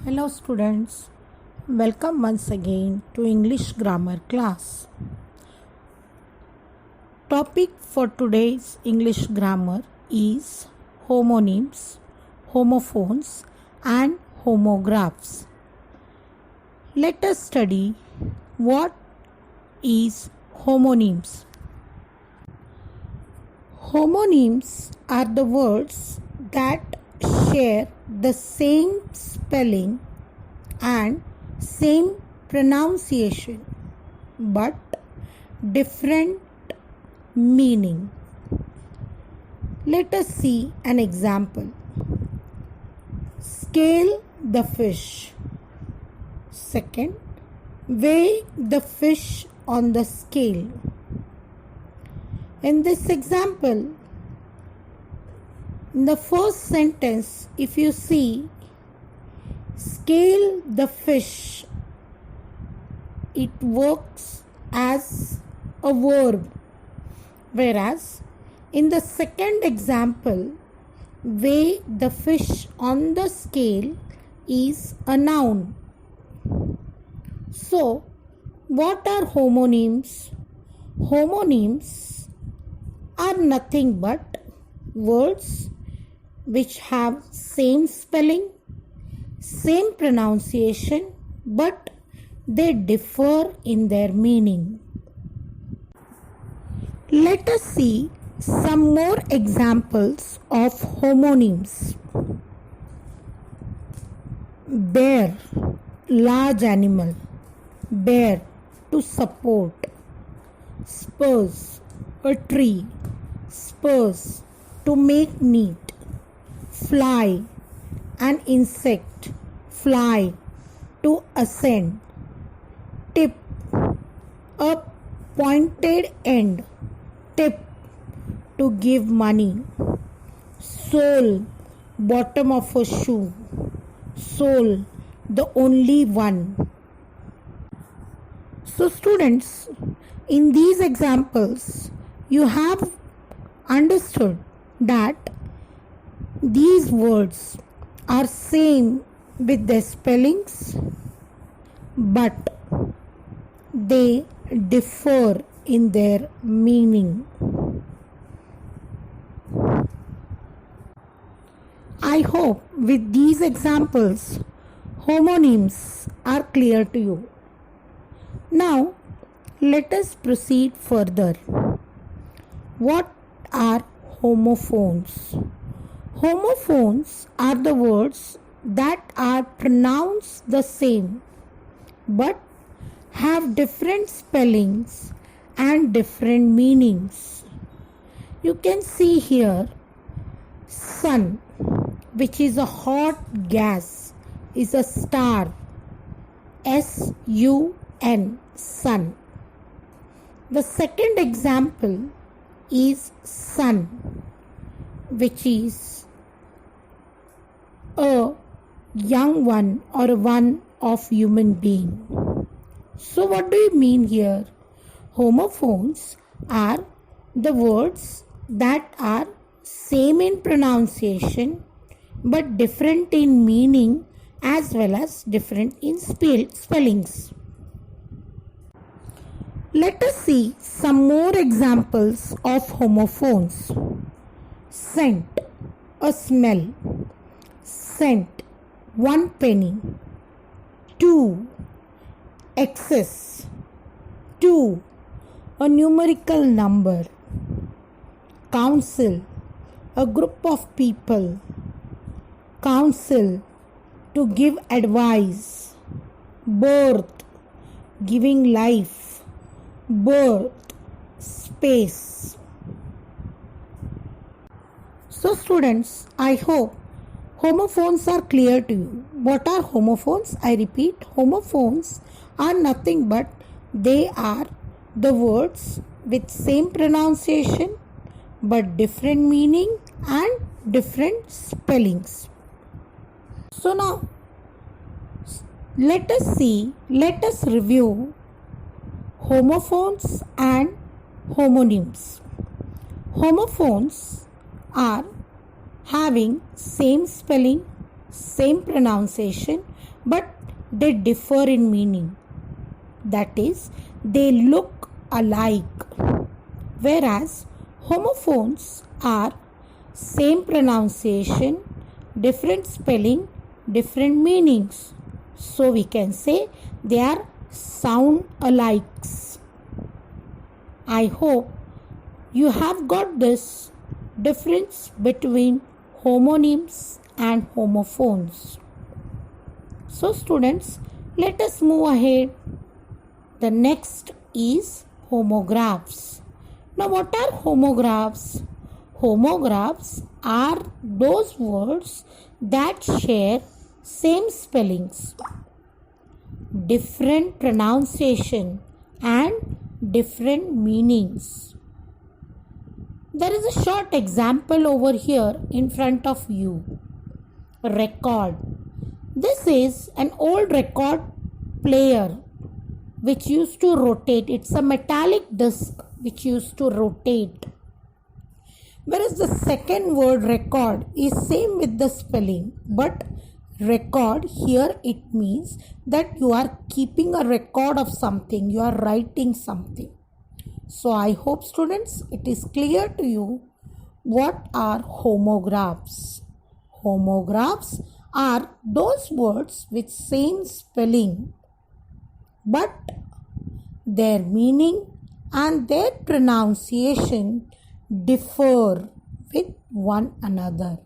Hello students, welcome once again to English grammar class. Topic for today's English grammar is homonyms, homophones and homographs. Let us study what is homonyms. Homonyms are the words that share the same spelling and same pronunciation but different meaning. Let us see an example. Scale the fish. Second, weigh the fish on the scale. In this example, in the first sentence, if you see, scale the fish, it works as a verb. Whereas, in the second example, weigh the fish on the scale is a noun. So, what are homonyms? Homonyms are nothing but words which have same spelling, same pronunciation, but they differ in their meaning. Let us see some more examples of homonyms. Bear, large animal. Bear, to support. Spurs, a tree. Spurs, to make neat. Fly, an insect. Fly, to ascend. Tip, a pointed end. Tip, to give money. Sole, bottom of a shoe. Sole, the only one. So students, in these examples, you have understood that these words are same with their spellings, but they differ in their meaning. I hope with these examples, homonyms are clear to you. Now, let us proceed further. What are homophones? Homophones are the words that are pronounced the same but have different spellings and different meanings. You can see here sun, which is a hot gas, is a star. S-U-N, sun. The second example is sun, which is a young one or one of human being. So what do you mean here? Homophones are the words that are same in pronunciation but different in meaning as well as different in spellings. Let us see some more examples of homophones. Scent, a smell. Cent, 1 penny. 2, excess. 2, a numerical number. Council, a group of people. Counsel, to give advice. Birth, giving life. Birth, space. So students, I hope homophones are clear to you. What are homophones? I repeat, homophones are nothing but they are the words with same pronunciation but different meaning and different spellings. So now, let us review homophones and homonyms. Homophones are having same spelling, same pronunciation, but they differ in meaning. That is, they look alike. Whereas homophones are same pronunciation, different spelling, different meanings. So we can say they are sound alikes. I hope you have got this difference between homonyms and homophones. So students, let us move ahead. The next is homographs. Now what are homographs? Homographs are those words that share same spellings, different pronunciation and different meanings. There is a short example over here in front of you. Record. This is an old record player which used to rotate. It's a metallic disc which used to rotate. Whereas the second word record is same with the spelling, but record here it means that you are keeping a record of something, you are writing something. So I hope students it is clear to you what are homographs. Homographs are those words with same spelling, but their meaning and their pronunciation differ with one another.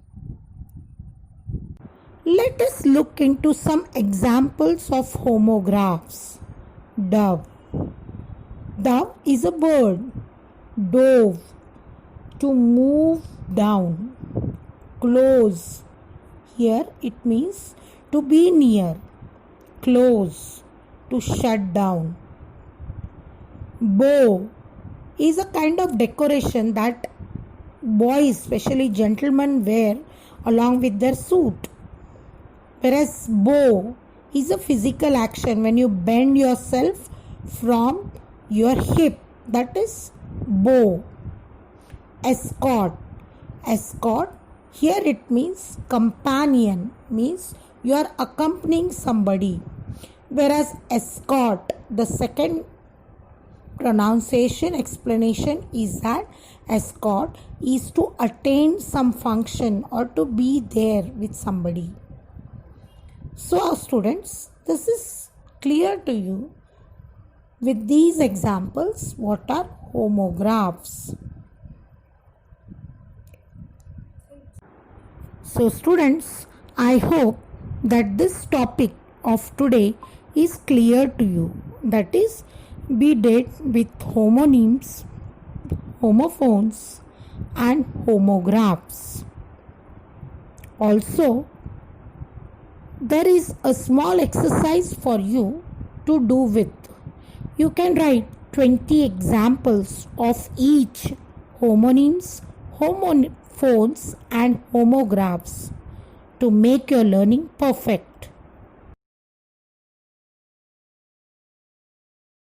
Let us look into some examples of homographs. Dove. Dove is a bird. Dove, to move down. Close. Here it means to be near. Close, to shut down. Bow is a kind of decoration that boys, especially gentlemen, wear along with their suit. Whereas bow is a physical action when you bend yourself from your hip. That is bow. Escort. Escort, here it means companion, means you are accompanying somebody. Whereas escort, the second pronunciation explanation is that escort is to attain some function or to be there with somebody. So students, this is clear to you with these examples what are homographs. So students, I hope that this topic of today is clear to you. That is, we did with homonyms, homophones and homographs. Also, there is a small exercise for you to do with. You can write 20 examples of each homonyms, homophones and homographs to make your learning perfect.